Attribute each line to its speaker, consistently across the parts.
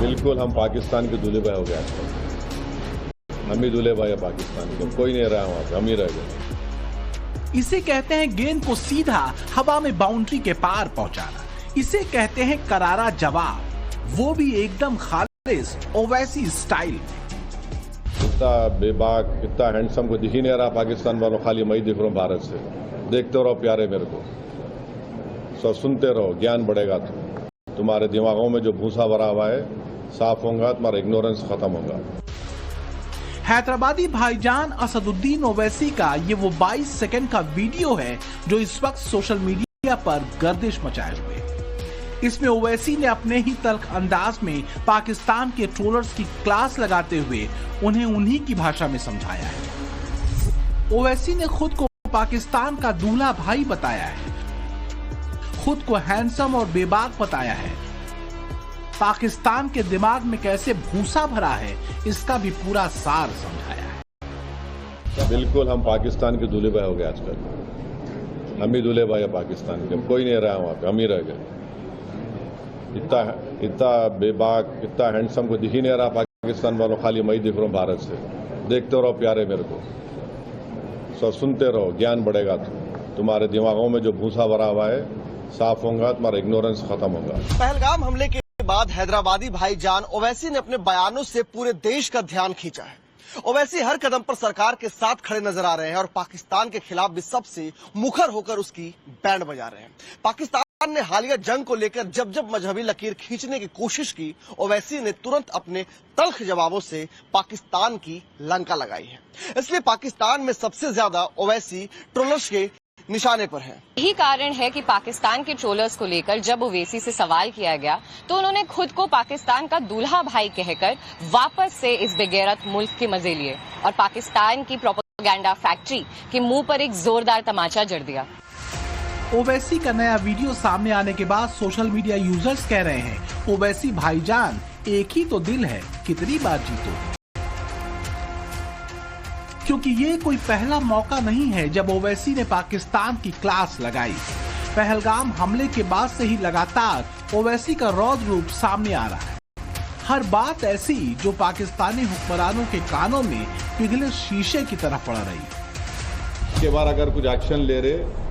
Speaker 1: बिल्कुल हम पाकिस्तान के दूल्हे भाई हो गए आजकल। हम ही दूल्हे भाई है पाकिस्तान के, कोई नहीं रहा वहां पे, हम ही रह गए।
Speaker 2: इसे कहते हैं गेंद को सीधा हवा में बाउंड्री के पार पहुंचाना। इसे कहते हैं करारा जवाब, वो भी एकदम खालिस ओवैसी स्टाइल।
Speaker 1: इतना बेबाक, इतना हैंडसम को दिख ही नहीं रहा पाकिस्तान वालों, खाली मैं ही दिख रहा हूँ भारत से। देखते रहो प्यारे मेरे को, सब सुनते रहो, ज्ञान बढ़ेगा। तुम्हारे दिमागों में जो भूसा भरा हुआ है साफ होगा, तुम्हारा इग्नोरेंस खत्म होगा।
Speaker 2: हैदराबादी भाईजान असदुद्दीन ओवैसी का ये वो 22 सेकंड का वीडियो है जो इस वक्त सोशल मीडिया पर गर्दिश मचाए हुए। इसमें ओवैसी ने अपने ही तल्ख अंदाज में पाकिस्तान के ट्रोलर्स की क्लास लगाते हुए उन्हें उन्हीं की भाषा में समझाया है। ओवैसी ने खुद को पाकिस्तान का दूल्हा भाई बताया है, खुद को हैंडसम और बेबाक बताया है। पाकिस्तान के दिमाग में कैसे भूसा भरा है इसका भी पूरा सार समझाया है।
Speaker 1: बिल्कुल हम पाकिस्तान के दूल्हे भाई हो गए आजकल। हम ही दूल्हे भाई है पाकिस्तान के, कोई नहीं रहा वहां पे, हम ही रह गए। इतना बेबाक, इतना हैंडसम को दिख ही नहीं रहा पाकिस्तान वालों, खाली मैं ही दिख रहा हूँ भारत से। देखते रहो प्यारे मेरे को, सब सुनते रहो, ज्ञान बढ़ेगा। तुम्हारे दिमागों में जो भूसा भरा हुआ है साफ होगा, तुम्हारा इग्नोरेंस खत्म होगा।
Speaker 3: पहलगाम हमले के बाद हैदराबादी भाईजान ओवैसी ने अपने बयानों से पूरे देश का ध्यान खींचा है। ओवैसी हर कदम पर सरकार के साथ खड़े नजर आ रहे हैं और पाकिस्तान के खिलाफ भी सबसे मुखर होकर उसकी बैंड बजा रहे हैं। पाकिस्तान ने हालिया जंग को लेकर जब जब मजहबी लकीर खींचने की कोशिश की, ओवैसी ने तुरंत अपने तल्ख जवाबों से पाकिस्तान की लंका लगाई है। इसलिए पाकिस्तान में सबसे ज्यादा ओवैसी ट्रोलर्स के निशाने पर है।
Speaker 4: यही कारण है कि पाकिस्तान के ट्रोलर्स को लेकर जब ओवैसी से सवाल किया गया तो उन्होंने खुद को पाकिस्तान का दूल्हा भाई कहकर वापस से इस बेगैरत मुल्क के मजे लिए और पाकिस्तान की प्रोपेगेंडा फैक्ट्री के मुंह पर एक जोरदार तमाचा जड़ दिया।
Speaker 2: ओवैसी का नया वीडियो सामने आने के बाद सोशल मीडिया यूजर्स कह रहे हैं, ओवैसी भाईजान एक ही तो दिल है, कितनी बार जीतो। क्योंकि ये कोई पहला मौका नहीं है जब ओवैसी ने पाकिस्तान की क्लास लगाई। पहलगाम हमले के बाद से ही लगातार ओवैसी का रौद्र रूप सामने आ रहा है। हर बात ऐसी जो पाकिस्तानी हुक्मरानों के कानों में पिघले शीशे की तरह पड़ रही।
Speaker 1: इसके बाद अगर कुछ एक्शन ले रहे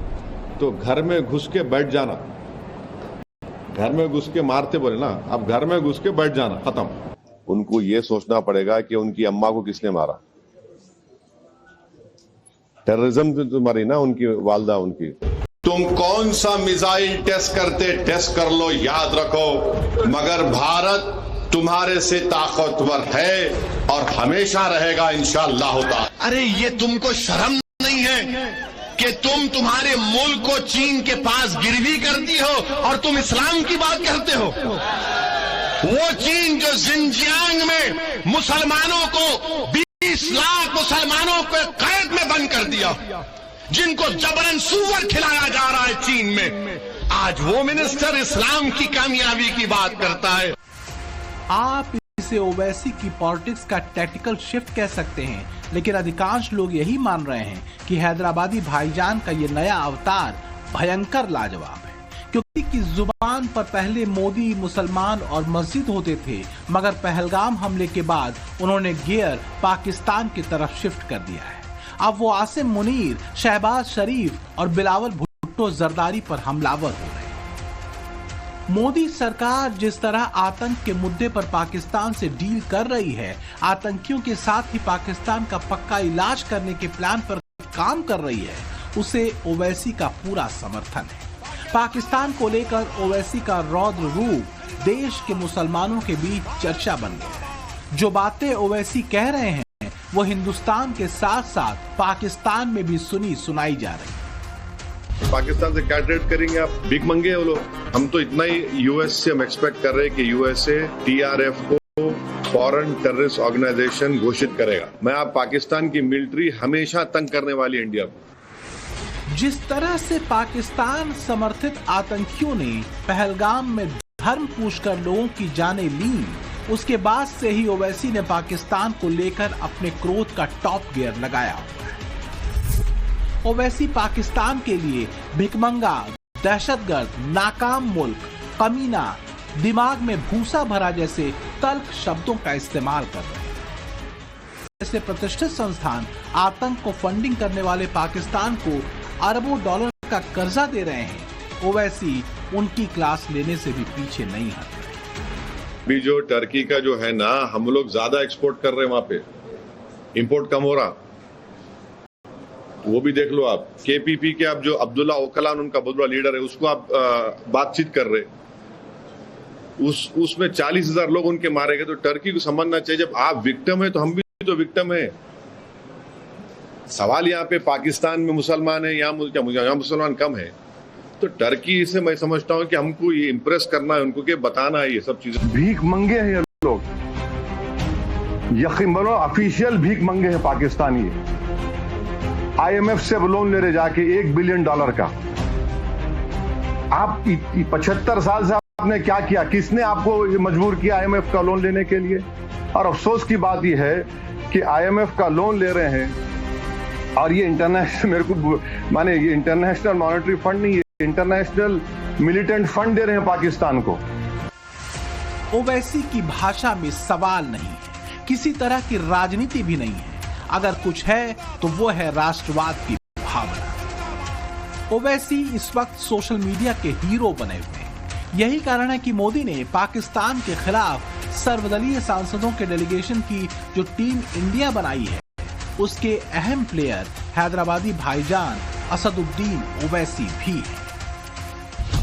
Speaker 1: तो घर में घुस के बैठ जाना। घर में घुस के मारते बोले ना, अब घर में घुस के बैठ जाना, खत्म। उनको ये सोचना पड़ेगा कि उनकी अम्मा को किसने मारा। टेररिज्म तुम्हारी ना, उनकी वालदा उनकी।
Speaker 5: तुम कौन सा मिसाइल टेस्ट करते टेस्ट कर लो, याद रखो, मगर भारत तुम्हारे से ताकतवर है और हमेशा रहेगा इंशाअल्लाह होता।
Speaker 6: अरे ये तुमको शर्म नहीं है कि तुम तुम्हारे मुल्क को चीन के पास गिरवी करती हो और तुम इस्लाम की बात करते हो। वो चीन जो जिनजियांग में मुसलमानों को 20 लाख मुसलमानों को कैद में बंद कर दिया, जिनको जबरन सूअर खिलाया जा रहा है चीन में, आज वो मिनिस्टर इस्लाम की कामयाबी की बात करता है।
Speaker 2: आप इसे ओवैसी की पॉलिटिक्स का टैक्टिकल शिफ्ट कह सकते हैं, लेकिन अधिकांश लोग यही मान रहे हैं कि हैदराबादी भाईजान का ये नया अवतार भयंकर लाजवाब है। क्योंकि की जुबान पर पहले मोदी, मुसलमान और मस्जिद होते थे, मगर पहलगाम हमले के बाद उन्होंने गियर पाकिस्तान की तरफ शिफ्ट कर दिया है। अब वो आसिम मुनीर, शहबाज शरीफ और बिलावल भुट्टो जरदारी पर हमलावर हो रहे हैं। मोदी सरकार जिस तरह आतंक के मुद्दे पर पाकिस्तान से डील कर रही है, आतंकियों के साथ ही पाकिस्तान का पक्का इलाज करने के प्लान पर काम कर रही है, उसे ओवैसी का पूरा समर्थन है। पाकिस्तान को लेकर ओवैसी का रौद्र रूप देश के मुसलमानों के बीच चर्चा बन गया है। जो बातें ओवैसी कह रहे हैं वो हिंदुस्तान के साथ साथ पाकिस्तान में भी सुनी सुनाई जा रही है।
Speaker 1: पाकिस्तान से क्या ट्रेड करेंगे आप? भीख मंगे वो लोग। हम तो इतना ही यूएस से हम एक्सपेक्ट कर रहे हैं कि यूएसए टीआरएफ को फॉरेन टेररिस्ट ऑर्गेनाइजेशन घोषित करेगा। मैं आप पाकिस्तान की मिलिट्री हमेशा तंग करने वाली इंडिया को।
Speaker 2: जिस तरह से पाकिस्तान समर्थित आतंकियों ने पहलगाम में धर्म पूछकर लोगों की जानें ली, उसके बाद से ही ओवैसी ने पाकिस्तान को लेकर अपने क्रोध का टॉप गियर लगाया हुआ है। ओवैसी पाकिस्तान के लिए भिखमंगा, दहशतगर्द, नाकाम मुल्क, कमीना, दिमाग में भूसा भरा जैसे तल्ख शब्दों का इस्तेमाल कर रहे हैं। ऐसे प्रतिष्ठित संस्थान आतंक को फंडिंग करने वाले पाकिस्तान को अरबों डॉलर का कर्जा दे रहे हैं। ओवैसी उनकी क्लास लेने से भी पीछे नहीं हटे।
Speaker 1: भी जो टर्की का जो है ना, हम लोग ज्यादा एक्सपोर्ट कर रहे हैं, वहां पे इंपोर्ट कम हो रहा, वो भी देख लो आप। केपीपी के आप जो अब्दुल्ला ओकलान उनका बहुत बड़ा लीडर है, उसको आप बातचीत कर रहे, उसमें 40,000 लोग उनके मारे गए। तो टर्की को समझना चाहिए, जब आप विक्टिम है तो हम भी तो विक्टिम है। सवाल यहाँ पे पाकिस्तान में मुसलमान है, यहाँ मुसलमान कम है, तो टर्की से मैं समझता हूँ कि हमको ये इम्प्रेस करना है, उनको कि बताना है ये सब चीजें।
Speaker 7: भीख मंगे हैं ये लोग, यकीन मानो ऑफिशियल भीख मंगे हैं पाकिस्तानी। IMF से लोन ले रहे जाके $1 बिलियन का। आप 75 साल से आपने क्या किया? किसने आपको मजबूर किया IMF का लोन लेने के लिए? और अफसोस की बात यह है कि IMF का लोन ले रहे हैं और ये ये इंटरनेशनल मॉनेटरी फंड नहीं है, इंटरनेशनल मिलिटेंट फंड दे रहे हैं पाकिस्तान को।
Speaker 2: ओवैसी की भाषा में सवाल नहीं है, किसी तरह की राजनीति भी नहीं है। अगर कुछ है तो वो है राष्ट्रवाद की भावना। ओवैसी इस वक्त सोशल मीडिया के हीरो बने हुए हैं। यही कारण है कि मोदी ने पाकिस्तान के खिलाफ सर्वदलीय सांसदों के डेलीगेशन की जो टीम इंडिया बनाई है, उसके अहम प्लेयर हैदराबादी भाईजान असदुद्दीन ओवैसी भी है।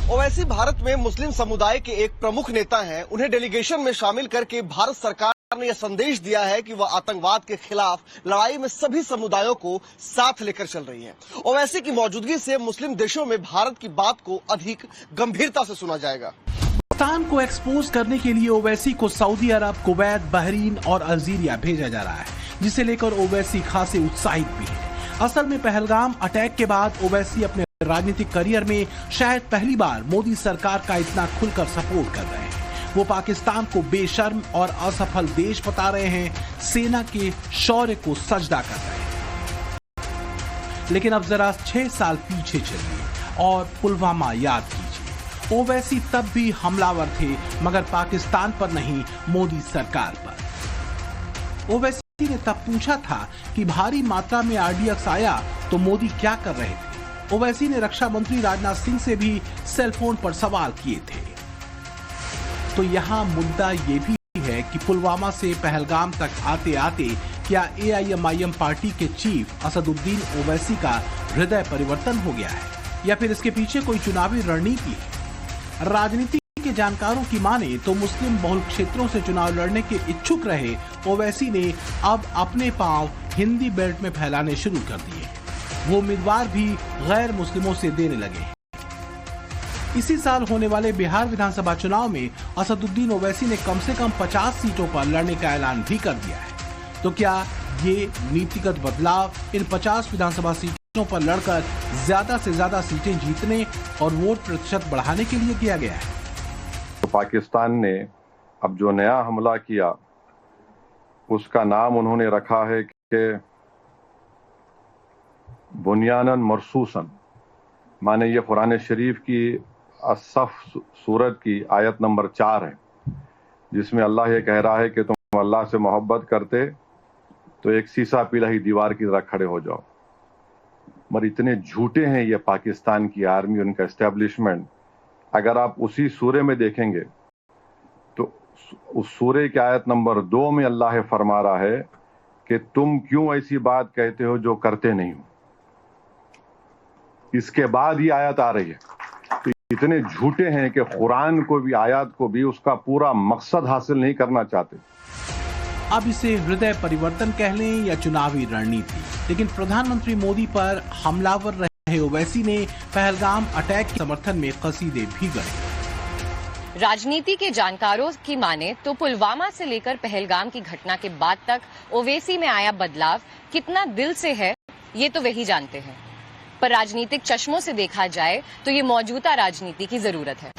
Speaker 3: ओवैसी भारत में मुस्लिम समुदाय के एक प्रमुख नेता हैं। उन्हें डेलीगेशन में शामिल करके भारत सरकार ने यह संदेश दिया है कि वह आतंकवाद के खिलाफ लड़ाई में सभी समुदायों को साथ लेकर चल रही है। ओवैसी की मौजूदगी से मुस्लिम देशों में भारत की बात को अधिक गंभीरता से सुना जाएगा।
Speaker 2: पाकिस्तान को एक्सपोज करने के लिए ओवैसी को सऊदी अरब, कुवैत, बहरीन और अल्जीरिया भेजा जा रहा है, जिसे लेकर ओवैसी खासे उत्साहित भी है। असल में पहलगाम अटैक के बाद ओवैसी अपने राजनीतिक करियर में शायद पहली बार मोदी सरकार का इतना खुलकर सपोर्ट कर रहे हैं। वो पाकिस्तान को बेशर्म और असफल देश बता रहे हैं, सेना के शौर्य को सजदा कर रहे हैं। लेकिन अब जरा 6 साल पीछे चलिए और पुलवामा याद कीजिए। ओवैसी तब भी हमलावर थे, मगर पाकिस्तान पर नहीं, मोदी सरकार पर। ओवैसी ने तब पूछा था कि भारी मात्रा में RDX आया तो मोदी क्या कर रहे थे। ओवैसी ने रक्षा मंत्री राजनाथ सिंह से भी सेलफोन पर सवाल किए थे। तो यहाँ मुद्दा ये भी है कि पुलवामा से पहलगाम तक आते आते क्या AIMIM पार्टी के चीफ असदुद्दीन ओवैसी का हृदय परिवर्तन हो गया है, या फिर इसके पीछे कोई चुनावी रणनीति है। राजनीति के जानकारों की माने तो मुस्लिम बहुल क्षेत्रों से चुनाव लड़ने के इच्छुक रहे ओवैसी ने अब अपने पांव हिंदी बेल्ट में फैलाने शुरू कर दिए। वो उम्मीदवार भी गैर मुस्लिमों से देने लगे हैं। इसी साल होने वाले बिहार विधानसभा चुनाव में असदुद्दीन ओवैसी ने कम से कम 50 सीटों पर लड़ने का ऐलान भी कर दिया है। तो क्या ये नीतिगत बदलाव इन 50 विधानसभा सीटों पर लड़कर ज्यादा से ज्यादा सीटें जीतने और वोट प्रतिशत बढ़ाने के लिए किया गया है?
Speaker 7: तो पाकिस्तान ने अब जो नया हमला किया उसका नाम उन्होंने रखा है कि बुनियानन मरसूसन, माने ये कुरान शरीफ की असफ सूरत की आयत नंबर 4 है, जिसमें अल्लाह ये कह रहा है कि तुम अल्लाह से मोहब्बत करते तो एक सीसा पीला ही दीवार की तरह खड़े हो जाओ। मगर इतने झूठे हैं ये पाकिस्तान की आर्मी, उनका एस्टेब्लिशमेंट। अगर आप उसी सूरे में देखेंगे तो उस सूरे की आयत नंबर 2 में अल्लाह फरमा रहा है कि तुम क्यों ऐसी बात कहते हो जो करते नहीं हो। इसके बाद ये आयत आ रही है। तो इतने झूठे हैं कि कुरान को भी, आयत को भी उसका पूरा मकसद हासिल नहीं करना चाहते।
Speaker 2: अब इसे हृदय परिवर्तन कह लें या चुनावी रणनीति, लेकिन प्रधानमंत्री मोदी पर हमलावर रहे ओवैसी ने पहलगाम अटैक के समर्थन में कसीदे भी गढ़े।
Speaker 4: राजनीति के जानकारों की माने तो पुलवामा से लेकर पहलगाम की घटना के बाद तक ओवैसी में आया बदलाव कितना दिल से है, ये तो वही जानते हैं। पर राजनीतिक चश्मों से देखा जाए तो ये मौजूदा राजनीति की जरूरत है।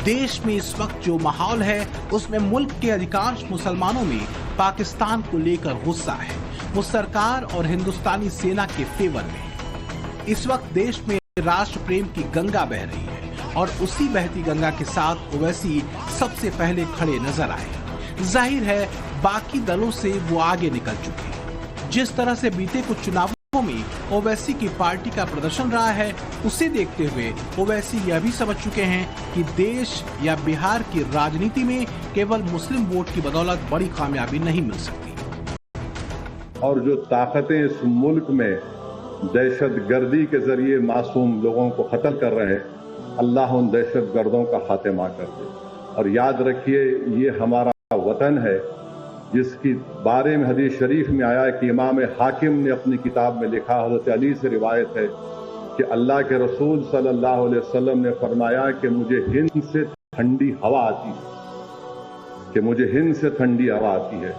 Speaker 2: देश में इस वक्त जो माहौल है उसमें मुल्क के अधिकांश मुसलमानों में पाकिस्तान को लेकर गुस्सा है। वो सरकार और हिंदुस्तानी सेना के फेवर में है। इस वक्त देश में राष्ट्र प्रेम की गंगा बह रही है और उसी बहती गंगा के साथ ओवैसी सबसे पहले खड़े नजर आए। जाहिर है बाकी दलों से वो आगे निकल चुके हैं। जिस तरह से बीते कुछ चुनावों में ओवैसी की पार्टी का प्रदर्शन रहा है, उसे देखते हुए ओवैसी यह भी समझ चुके हैं कि देश या बिहार की राजनीति में केवल मुस्लिम वोट की बदौलत बड़ी कामयाबी नहीं मिल सकती।
Speaker 7: और जो ताकतें इस मुल्क में दहशतगर्दी के जरिए मासूम लोगों को कत्ल कर रहे हैं, अल्लाह उन दहशतगर्दों का खात्मा कर दे। और याद रखिए, ये हमारा वतन है जिसकी बारे में हदीस शरीफ में आया है कि इमाम हाकिम ने अपनी किताब में लिखा, हज़रत अली से रिवायत है कि अल्लाह के रसूल सल्लल्लाहु अलैहि वसल्लम ने फरमाया कि मुझे हिंद से ठंडी हवा आती है, कि मुझे हिंद से ठंडी हवा आती है।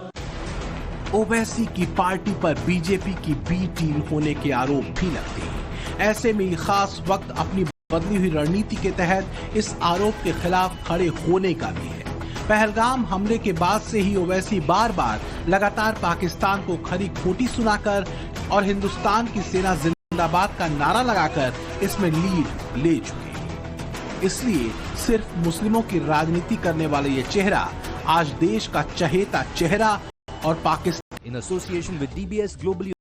Speaker 2: ओवैसी की पार्टी पर बीजेपी की बी टीम होने के आरोप भी लगते हैं। ऐसे में खास वक्त अपनी बदली हुई रणनीति के तहत इस आरोप के खिलाफ खड़े होने का भी है। पहलगाम हमले के बाद से ही ओवैसी बार बार लगातार पाकिस्तान को खरी खोटी सुनाकर और हिंदुस्तान की सेना जिंदाबाद का नारा लगाकर इसमें लीड ले चुके हैं। इसलिए सिर्फ मुस्लिमों की राजनीति करने वाले ये चेहरा आज देश का चहेता चेहरा और Pakistan
Speaker 8: in association with DBS Global